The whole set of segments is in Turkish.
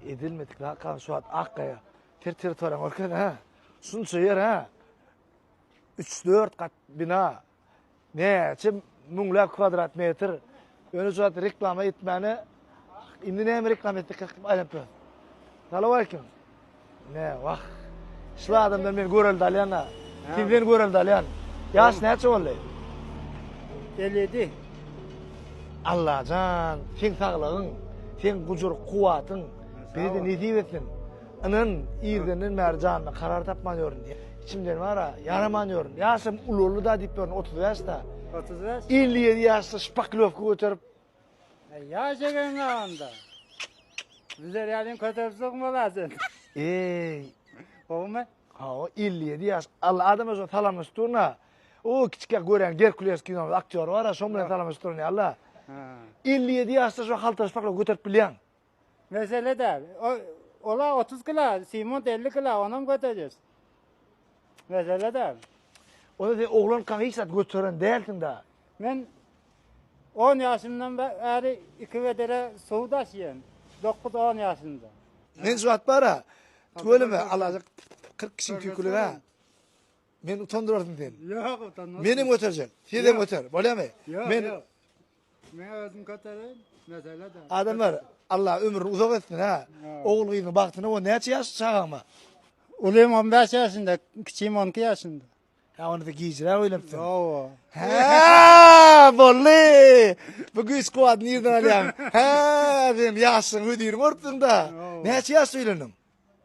edilmedik la kan şu at akkaya. Ter toran orkan ha. Şunça yer ha. 3-4 kat bina. Ne, çim munglap kvadrat metr. Önü şu at reklama etmeni. Indi ne reklam ettik aynen böyle. Salam aleyküm. Ne vah. Şla adamdan men göreldi alyan. Kimden göreldi alyan? Yaş neçe oldu? 57. Allah can, sen sağlığın, sen gücür kuvatın, beni de nezip etsin. Anın iyirdenin mercanını karar tapmanıyorsun diye. İçimden var ha, yaramanıyorsun. Yaşım ululu da deyip diyorsun 30 yaşta. 35. 57 yaşta şpaklovka götürüp. Yaşayan anda. Bizler yalın kötüpsük mü lazım? Ey, O mu? ha o 57 yaş. Allah adam özü talamış durna. O küçük gören Herkules kinomu aktör var ha, şomlen talamış durna Allah. Ha. 57 yaşta şu halta şpaklovka götürüp bilen. Mesele de ola 30 kilo, simont 50 kilo onu mu götüreceğiz? Mesele de. Onu de oğlan kahvisat götüren değilsin da. Ben 10 yaşımdan beri 2 vedere su taşıyorum. 9-10 yaşında. Men şu at bara. Töleme alacak 40 kişi tükülü ha. Men utandırırdım den. Yok utanmaz. Menim götürecek. Sizden götür. Böyle mi? Yok Men yok. Ben özüm götüreyim. Mesele de. adamlar Allah ömrünü uzak etsin ha. Evet. Oğul kızını baktığına o neçe yaş çağırma. Uluyum 15 yaşında, küçüğüm 12 yaşında. Ha onu da giyiciler oylamışsın. Oo. Ha, bolli. Bu güç kuat nereden alayım? Ha, ben yaşın ödüyorum ortun da. Oo. Neçe yaş söylenim?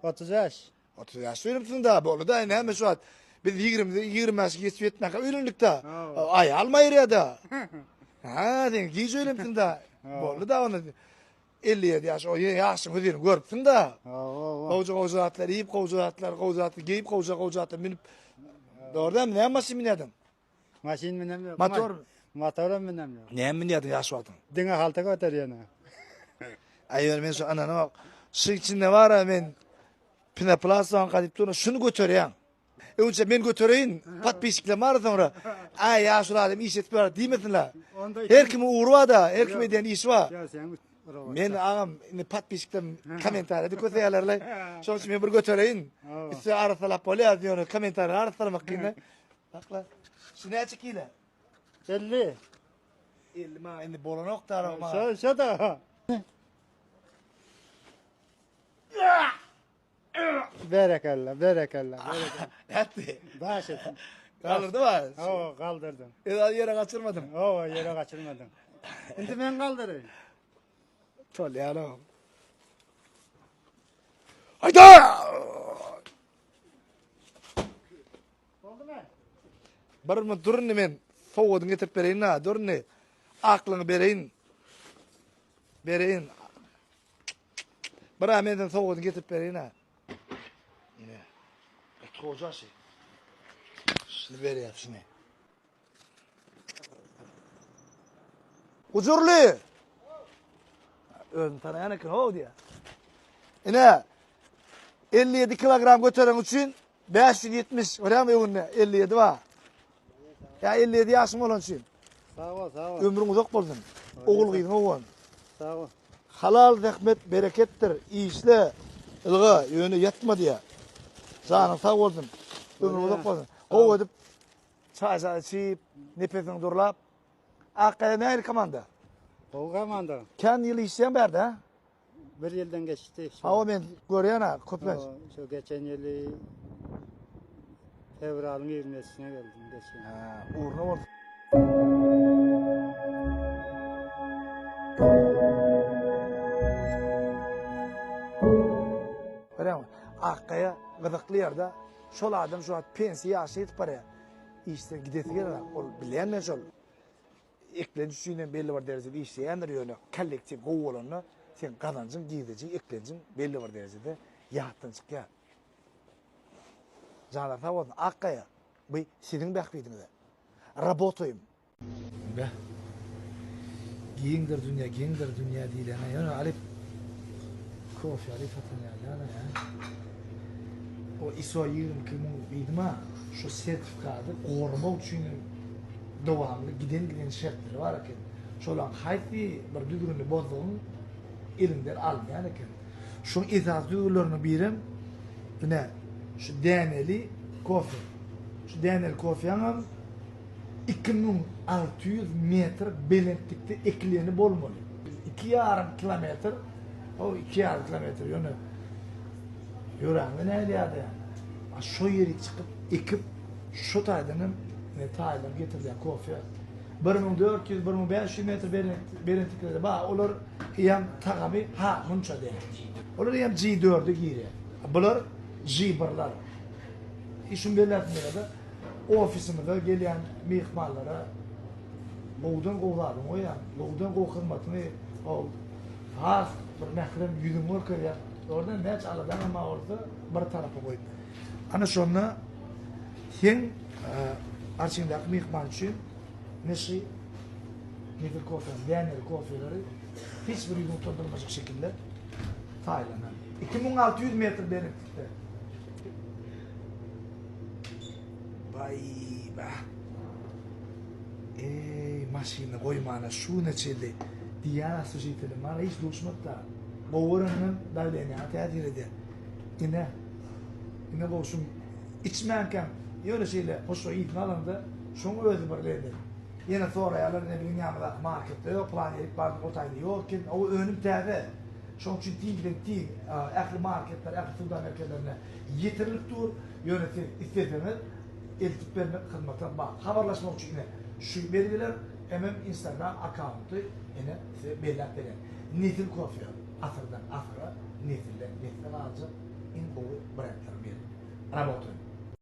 30 yaş. 30 yaş söylemişsin da bolu da ne hemen şu an. Biz 20 yaş geçip yetmek öğrendik da. Oo. Ay almayır ya da. Ha, den giy söylemişsin da. Oo. Bolu da onu 57 yaş o yaşın ödüyorum görürsün da. Oo. Kovucu atlar, yiyip kovucu atlar, giyip kovucu atlar binip. Doğrudan mı? Ne maşin binedin? Maşin minem yok. Motor mu? Motorum minem yok. Ne binedin yaş vardın? Dine halta götürüyorsun. Ay ben şu anana bak. Şu içinde var ya ben Pinaplas'tan kadip durun şunu götüreyim. Önce ben götüreyim. Pat bisiklet var sonra. Ay ya şu adam iş etmiyor demesinler. Her kimi uğruva da, her kimi eden iş var. Ya sen Men ağam pat bisiklet komentar edip koyarlar. Şu için ben bir götüreyim. İşte arasala polis diyor komentar arasala bakayım. Bakla. Şu ne çekiyle? 50. İlma indi bolanok tarama. Şu da. Berekallah, berekallah. Hadi. Baş et. Kaldırdı mı? Oo kaldırdım. Yere kaçırmadım. Oo yere kaçırmadım. Şimdi ben kaldırayım. Tol ya lan. Hayda! Oldu mu? Bir mi durun men soğudun getirip bereyim ha durun ne? Aklını bereyim. Bereyim. Bir amenden soğudun getirip bereyim ha. Yine. Koca şey. Şunu ver ya şunu. Huzurlu. Özüm tanıyan ekin o diye. Yine 57 kilogram götüren için 570 öyle mi evinde 57 var. Ya 57 yaşım olan için. Sağ ol, sağ ol. Ömrün uzak bolsun. Oğul kıyın oğul. Sağ ol. Halal rahmet berekettir. İşle ılgı yönü yatma diye. Canın sağ olsun. Ömrün uzak bolsun. O edip çay içip nefesini durlap. Akkaya ne ayrı komanda? O kamanda. Kendi yılı işleyen berdi ha? Bir yıldan geçti. Ha o ben görüyen ha köplen. Şu geçen yılı fevralın 20'sine geldim geçen. Ha uğruna oldu. Görüyor musun? Akkaya gıdıklı yerde şol adam şu an pensiye yaşı yetip paraya. İşte gidesi gelir. O bilen ne şol. Eklencisiyle belli var derecede işleyenler yönü. Kellekçi kovulanı sen kazancın gideceksin, eklencin belli var derecede yahtın çık ya. Canlar sağ olsun. Akkaya. Bu sizin bekliydiniz. Rabotuyum. Be. Giyindir dünya değil. Yani Alip kofi Alip atın ya. O ISO 20 kimin bildim ha. Şu sertifikatı korumak için devamlı giden şartları var ekan. Şolan haydi bir dügrünü bozduğun elinden almayan ekan. Şun esaslı ürünlerini birim ne? Şu deneli kofe. Şu deneli kofe hem 2600 metre belentlikte ekleyeni bolmalı. 2,5 kilometre o 2,5 kilometre yönü yürüyende ne diyordu yani? Şu yeri çıkıp ekip şu taydanın ne taydan getirdiler kofe 1400-1500 metre belentlikte bak olur yam takımı ha munça değil. Olur yam G4'ü giyri. Bunlar G1'lar. İşin belirtmeye de ofisimizde gelen mihmallara Boğdan kovladım o ya. Boğdan kov hizmetini o has bir mehrem yüzüm orkar ya. Oradan ne çaladan ama orada bir tarafa koydu. Ana sonra sen arşivdeki mihmal için nesi nefil kofe, denel kofeleri hiçbir yüzüm tutulmayacak şekilde Tayland'a. 2600 metre derinlikte. Vay be. Maşina koymana şu neçeli Diana sujiteli bana hiç düşmekte. Bu oranın davleni hatta diredi. Yine boşum içmenken yöne şeyle hoşu iyi alanda şunu özü birledi. Yine sonra yalar ne bileyim yağmada markette yok plan edip bazı otaylı yok ki o önüm tabi. Şunun için değil aklı marketler, aklı food merkezlerine yetirilip dur yönetim istediğimiz eltip vermek hizmetine bak. Haberleşmek için şu belgeler hemen Instagram account'u yine size belirler verin. Nefil kofi asırdan asıra nefilden alacak in boyu brandler bir. Rabotun.